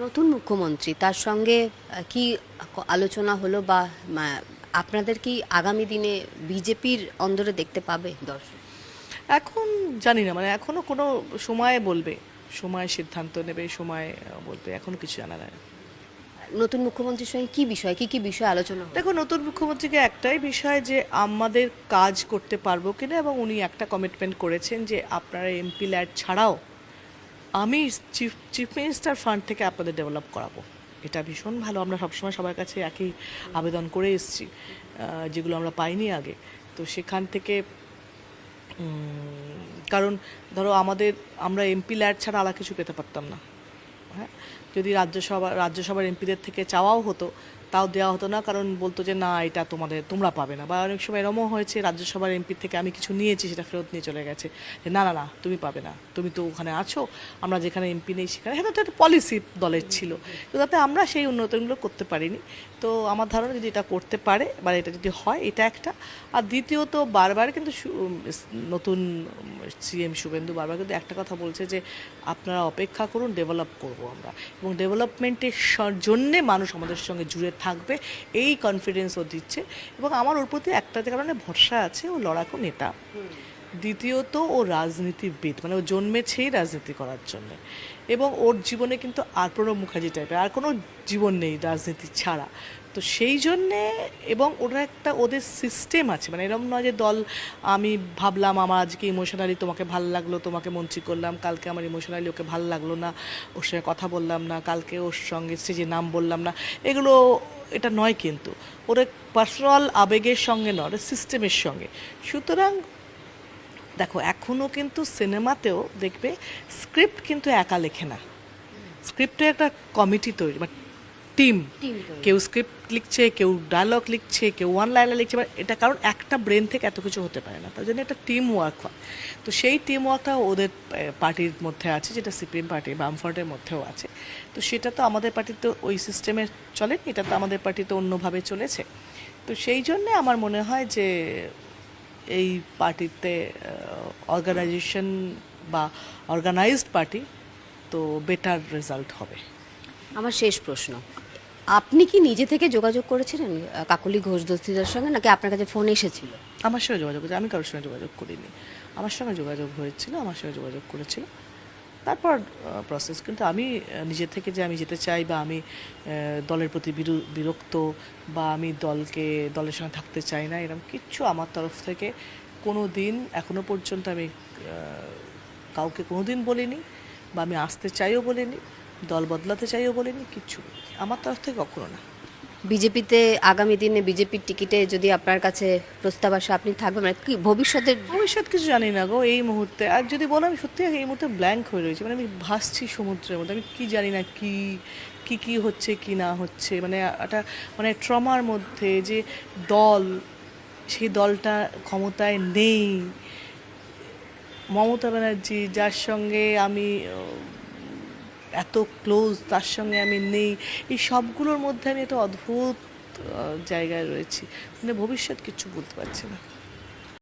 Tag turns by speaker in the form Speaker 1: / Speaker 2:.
Speaker 1: নতুন মুখ্যমন্ত্রী তার সঙ্গে কি আলোচনা হলো বা আপনাদের কি আগামী দিনে বিজেপির অন্দরে দেখতে পাবে দর্শক?
Speaker 2: এখন জানি না, মানে এখনো কোনো সময় বলবে, সময় সিদ্ধান্ত নেবে, সময় বলবে, এখনো কিছু জানা যায় না।
Speaker 1: নতুন মুখ্যমন্ত্রীর সঙ্গে কি বিষয় কি বিষয় আলোচনা হলো?
Speaker 2: দেখো, নতুন মুখ্যমন্ত্রীকে একটাই বিষয় যে আমাদের কাজ করতে পারবো কিনা, এবং উনি একটা কমিটমেন্ট করেছেন যে আপনারা এমপি ল্যাড ছাড়াও আমি চিফ মিনিস্টার ফান্ড থেকে আপনাদের ডেভেলপ করাবো। এটা ভীষণ ভালো। আমরা সবসময় সবার কাছে একই আবেদন করে এসেছি, যেগুলো আমরা পাইনি আগে। তো সেখান থেকে কারণ ধরো আমরা এমপি ল্যাড ছাড়া আলাদা কিছু পেতে পারতাম না। হ্যাঁ, যদি রাজ্যসভার এমপিদের থেকে চাওয়াও হতো তাও দেওয়া হতো না, কারণ বলতো যে না, এটা তোমরা পাবে না। বা অনেক সময় এরমও হয়েছে রাজ্যসভার এমপি থেকে আমি কিছু নিয়েছি, সেটা ফেরত নিয়ে চলে গেছে যে না না না, তুমি পাবে না, তুমি তো ওখানে আছো, আমরা যেখানে এমপি নেই সেখানে। হ্যাঁ, তো একটা পলিসি দলের ছিল, তো তাতে আমরা সেই উন্নয়নগুলো করতে পারিনি। তো আমার ধারণা যদি এটা করতে পারে বা এটা যদি হয়, এটা একটা। আর দ্বিতীয়ত, বারবার কিন্তু নতুন সিএম শুভেন্দু বারবার কিন্তু একটা কথা বলছে যে আপনারা অপেক্ষা করুন, ডেভেলপ করব আমরা, এবং ডেভেলপমেন্টের জন্যে মানুষ আমাদের সঙ্গে জুড়ে থাকবে, এই কনফিডেন্স ও দিচ্ছে। এবং আমার ওর প্রতি একটাতে কারণে ভরসা আছে, ও লড়াকু নেতা। দ্বিতীয়ত, ও রাজনীতিবিদ, মানে ও জন্মেছেই রাজনীতি করার জন্য, এবং ওর জীবনে কিন্তু আর প্রণব মুখার্জি টাইপের আর কোনো জীবন নেই রাজনীতি ছাড়া। তো সেই জন্যে, এবং ওদের সিস্টেম আছে, মানে এরকম নয় যে দল, আমি ভাবলাম আমার আজকে ইমোশনালি তোমাকে ভালো লাগলো, তোমাকে মন্ত্রী করলাম, কালকে আমার ইমোশনালি ওকে ভালো লাগলো না, ওর সঙ্গে কথা বললাম না, কালকে ওর সঙ্গে স্টেজে নাম বললাম না, এগুলো এটা নয়। কিন্তু ওরা পার্সোনাল আবেগের সঙ্গে নয়, ওরা সিস্টেমের সঙ্গে। সুতরাং দেখো, এখনও কিন্তু সিনেমাতেও দেখবে স্ক্রিপ্ট কিন্তু একা লেখে না, স্ক্রিপ্টে একটা কমিটি তৈরি, মানে টিম। কেউ স্ক্রিপ্ট লিখছে, কেউ ডায়লগ লিখছে, কেউ ওয়ান লাইনার লিখছে, মানে এটা কারণ একটা ব্রেন থেকে এত কিছু হতে পারে না, তার জন্য একটা টিম ওয়ার্ক হয়। তো সেই টিম ওয়ার্কটা ওদের পার্টির মধ্যে আছে, যেটা সিপিএম পার্টি বামফ্রন্টের মধ্যেও আছে। তো সেটা তো আমাদের পার্টিতে ওই সিস্টেমে চলেনি, এটা তো আমাদের পার্টিতে অন্যভাবে চলেছে। তো সেই জন্যে আমার মনে হয় যে এই পার্টিতে অর্গানাইজেশন বা অর্গানাইজড পার্টি, তো বেটার রেজাল্ট হবে।
Speaker 1: আমার শেষ প্রশ্ন, আপনি কি নিজে থেকে যোগাযোগ করেছিলেন কাকলি ঘোষ দস্তিদার সঙ্গে, নাকি আপনার কাছে ফোন এসেছিল?
Speaker 2: আমার সঙ্গে যোগাযোগ করেছে, আমি কারোর সঙ্গে যোগাযোগ করিনি। আমার সঙ্গে যোগাযোগ হয়েছিল, আমার সঙ্গে যোগাযোগ করেছিল, তারপর প্রসেস। কিন্তু আমি নিজে থেকে যে আমি যেতে চাই, বা আমি দলের প্রতি বিরক্ত, বা আমি দলের সঙ্গে থাকতে চাই না, এরকম কিচ্ছু আমার তরফ থেকে কোনো দিন এখনো পর্যন্ত আমি কাউকে কোনো দিন বলিনি, বা আমি আসতে চাইও বলিনি, দল বদলাতে চাইও বলিনি, কিচ্ছু আমার তরফ থেকে কখনো না।
Speaker 1: বিজেপিতে আগামী দিনে বিজেপির টিকিটে যদি আপনার কাছে প্রস্তাব আসে, আপনি থাকবেন, মানে কি
Speaker 2: ভবিষ্যৎ কিছু জানি না গো এই মুহূর্তে। আর যদি বলো, আমি সত্যি এই মুহূর্তে ব্ল্যাঙ্ক হয়ে রয়েছি, মানে আমি ভাসছি সমুদ্রের মধ্যে, আমি কি জানি না কি কি কি হচ্ছে কি না হচ্ছে, মানে একটা মানে ট্রমার মধ্যে। যে দল, সেই দলটা ক্ষমতায় নেই, মমতা ব্যানার্জি যার সঙ্গে আমি এত ক্লোজ, তার সঙ্গে আমি নেই, এই সবগুলোর মধ্যে আমি একটা অদ্ভুত জায়গায় রয়েছি, মানে ভবিষ্যৎ কিচ্ছু বলতে পারছি না।